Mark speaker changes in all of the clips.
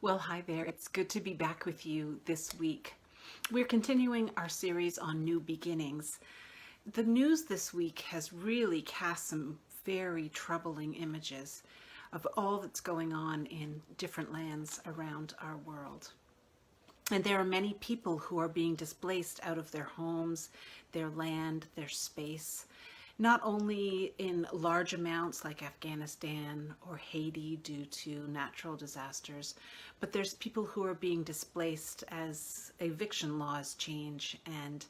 Speaker 1: Well, hi there. It's good to be back with you this week. We're continuing our series on new beginnings. The news this week has really cast some very troubling images of all that's going on in different lands around our world. And there are many people who are being displaced out of their homes, their land, their space, not only in large amounts like Afghanistan or Haiti due to natural disasters, but there's people who are being displaced as eviction laws change and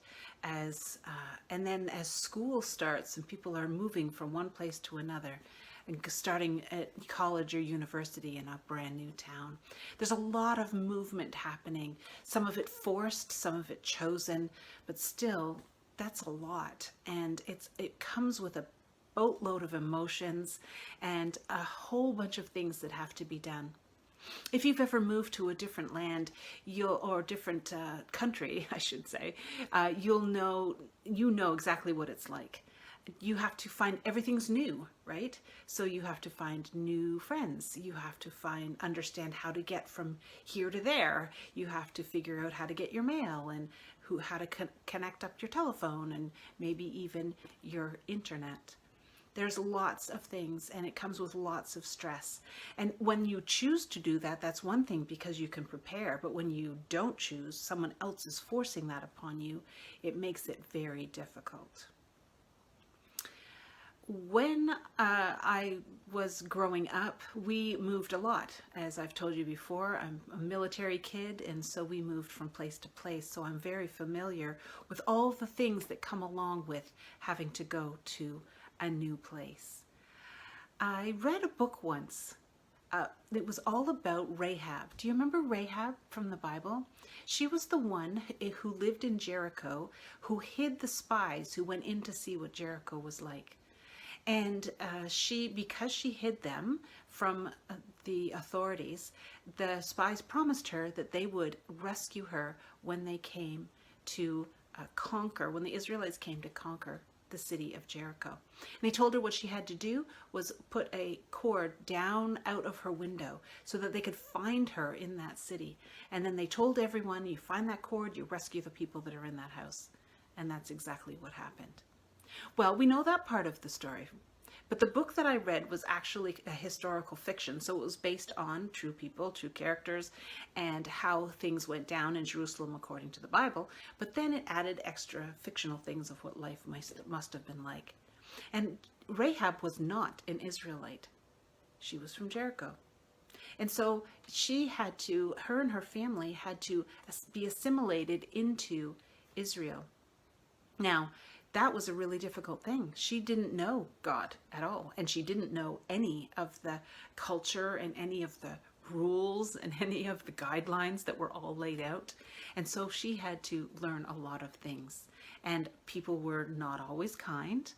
Speaker 1: then as school starts and people are moving from one place to another and starting at college or university in a brand new town. There's a lot of movement happening, some of it forced, some of it chosen, but still that's a lot. And it comes with a boatload of emotions and a whole bunch of things that have to be done. If you've ever moved to a different land, or different country, I should say, you know exactly what it's like. You have to find everything's new, right? So you have to find new friends. You have to understand how to get from here to there. You have to figure out how to get your mail and how to connect up your telephone and maybe even your internet. There's lots of things and it comes with lots of stress. And when you choose to do that, that's one thing because you can prepare. But when you don't choose, someone else is forcing that upon you, it makes it very difficult. When I was growing up, we moved a lot. As I've told you before, I'm a military kid, and so we moved from place to place. So I'm very familiar with all the things that come along with having to go to a new place. I read a book once. It was all about Rahab. Do you remember Rahab from the Bible? She was the one who lived in Jericho, who hid the spies who went in to see what Jericho was like. And because she hid them from the authorities, the spies promised her that they would rescue her when they came to when the Israelites came to conquer the city of Jericho. And they told her what she had to do was put a cord down out of her window so that they could find her in that city. And then they told everyone, you find that cord, you rescue the people that are in that house. And that's exactly what happened. Well, we know that part of the story, but the book that I read was actually a historical fiction, so it was based on true people, true characters, and how things went down in Jerusalem according to the Bible, but then it added extra fictional things of what life must have been like. And Rahab was not an Israelite. She was from Jericho. And so her and her family had to be assimilated into Israel. Now, that was a really difficult thing. She didn't know God at all, and she didn't know any of the culture and any of the rules and any of the guidelines that were all laid out. And so she had to learn a lot of things. And people were not always kind,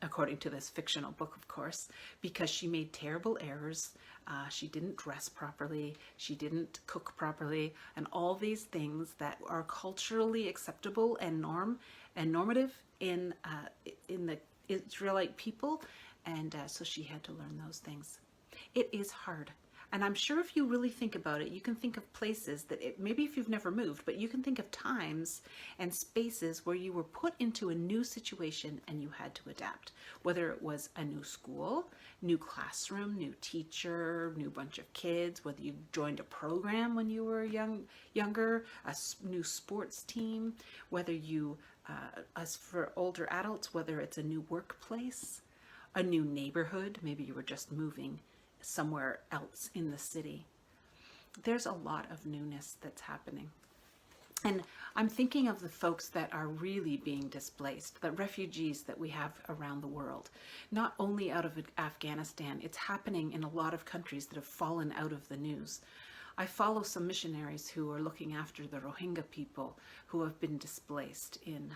Speaker 1: according to this fictional book, of course, because she made terrible errors. She didn't dress properly. She didn't cook properly, and all these things that are culturally acceptable and normative in the Israelite people. And so she had to learn those things. It is hard. And I'm sure if you really think about it, you can think of places maybe if you've never moved, but you can think of times and spaces where you were put into a new situation and you had to adapt. Whether it was a new school, new classroom, new teacher, new bunch of kids, whether you joined a program when you were younger, a new sports team, whether as for older adults, whether it's a new workplace, a new neighborhood, maybe you were just moving somewhere else in the city. There's a lot of newness that's happening. And I'm thinking of the folks that are really being displaced, the refugees that we have around the world, not only out of Afghanistan. It's happening in a lot of countries that have fallen out of the news. I follow some missionaries who are looking after the Rohingya people who have been displaced and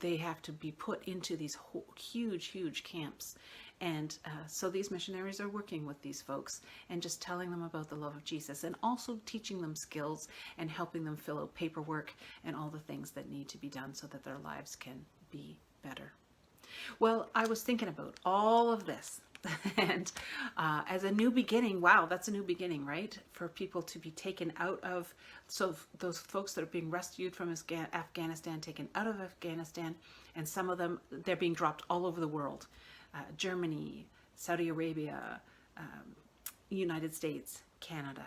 Speaker 1: they have to be put into these huge camps. And so these missionaries are working with these folks and just telling them about the love of Jesus and also teaching them skills and helping them fill out paperwork and all the things that need to be done so that their lives can be better. Well, I was thinking about all of this And as a new beginning, wow, that's a new beginning, right? For people to be taken out of, so those folks that are being rescued from Afghanistan, taken out of Afghanistan, and some of them, they're being dropped all over the world. Germany, Saudi Arabia, United States, Canada.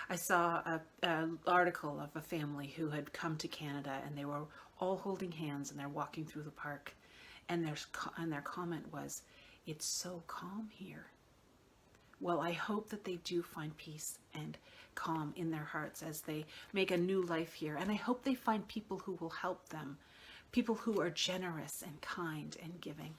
Speaker 1: I saw an article of a family who had come to Canada, and they were all holding hands, and they're walking through the park, and their comment was, "It's so calm here." Well, I hope that they do find peace and calm in their hearts as they make a new life here, and I hope they find people who will help them, people who are generous and kind and giving.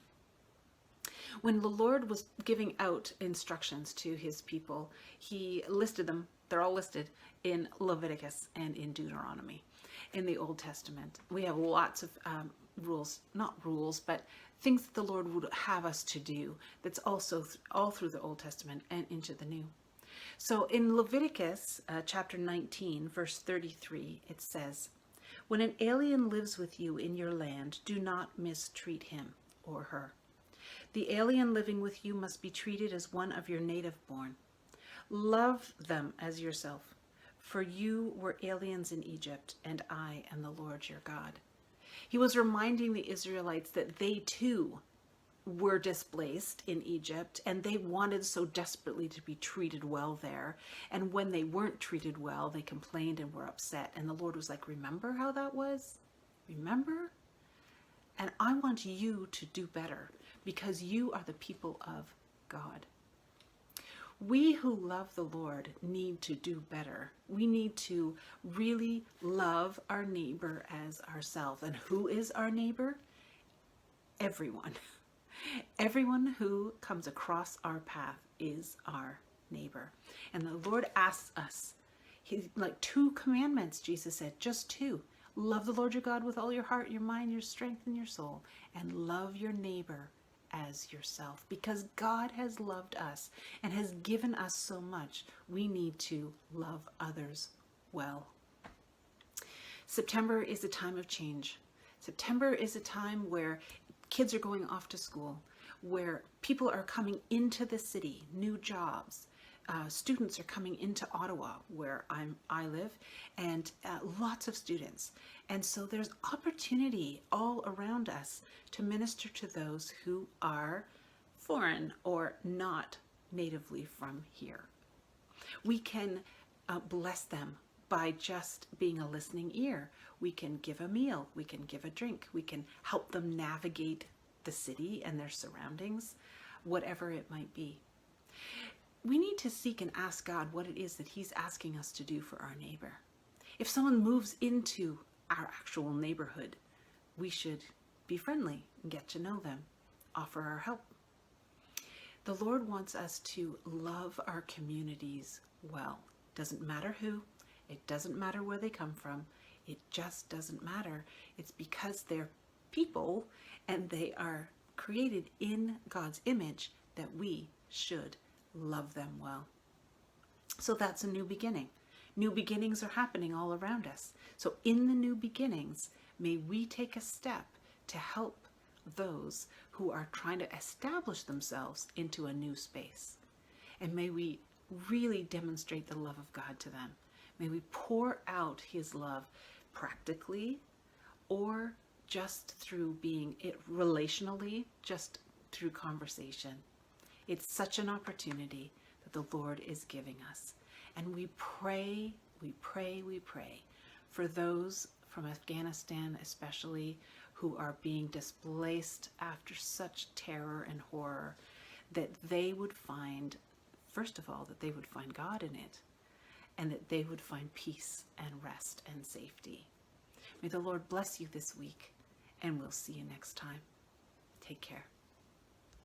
Speaker 1: When the Lord was giving out instructions to his people, he listed them, they're all listed in Leviticus and in Deuteronomy in the Old Testament. We have lots of rules, not rules, but things that the Lord would have us to do. That's also all through the Old Testament and into the New. So in Leviticus chapter 19, verse 33, it says, "When an alien lives with you in your land, do not mistreat him or her. The alien living with you must be treated as one of your native born. Love them as yourself, for you were aliens in Egypt, and I am the Lord your God." He was reminding the Israelites that they too were displaced in Egypt, and they wanted so desperately to be treated well there. And when they weren't treated well, they complained and were upset. And the Lord was like, "Remember how that was? Remember? And I want you to do better, because you are the people of God." We who love the Lord need to do better. We need to really love our neighbor as ourselves. And who is our neighbor? Everyone. Everyone who comes across our path is our neighbor. And the Lord asks us, like 2 commandments, Jesus said, just 2. Love the Lord your God with all your heart, your mind, your strength, and your soul. And love your neighbor as yourself. Because God has loved us and has given us so much, we need to love others well. September is a time of change. September is a time where kids are going off to school, where people are coming into the city, new jobs. Students are coming into Ottawa, where I live, and lots of students. And so there's opportunity all around us to minister to those who are foreign or not natively from here. We can bless them by just being a listening ear. We can give a meal, we can give a drink, we can help them navigate the city and their surroundings, whatever it might be. We need to seek and ask God what it is that he's asking us to do for our neighbor. If someone moves into our actual neighborhood, we should be friendly and get to know them, offer our help. The Lord wants us to love our communities well. Doesn't matter who, it doesn't matter where they come from, it just doesn't matter. It's because they're people and they are created in God's image that we should love them well. So that's a new beginning. New beginnings are happening all around us. So in the new beginnings, may we take a step to help those who are trying to establish themselves into a new space. And may we really demonstrate the love of God to them. May we pour out his love practically or just through being it relationally, just through conversation. It's such an opportunity that the Lord is giving us. And we pray for those from Afghanistan especially who are being displaced after such terror and horror, that they would find, first of all, that they would find God in it, and that they would find peace and rest and safety. May the Lord bless you this week, and we'll see you next time. Take care.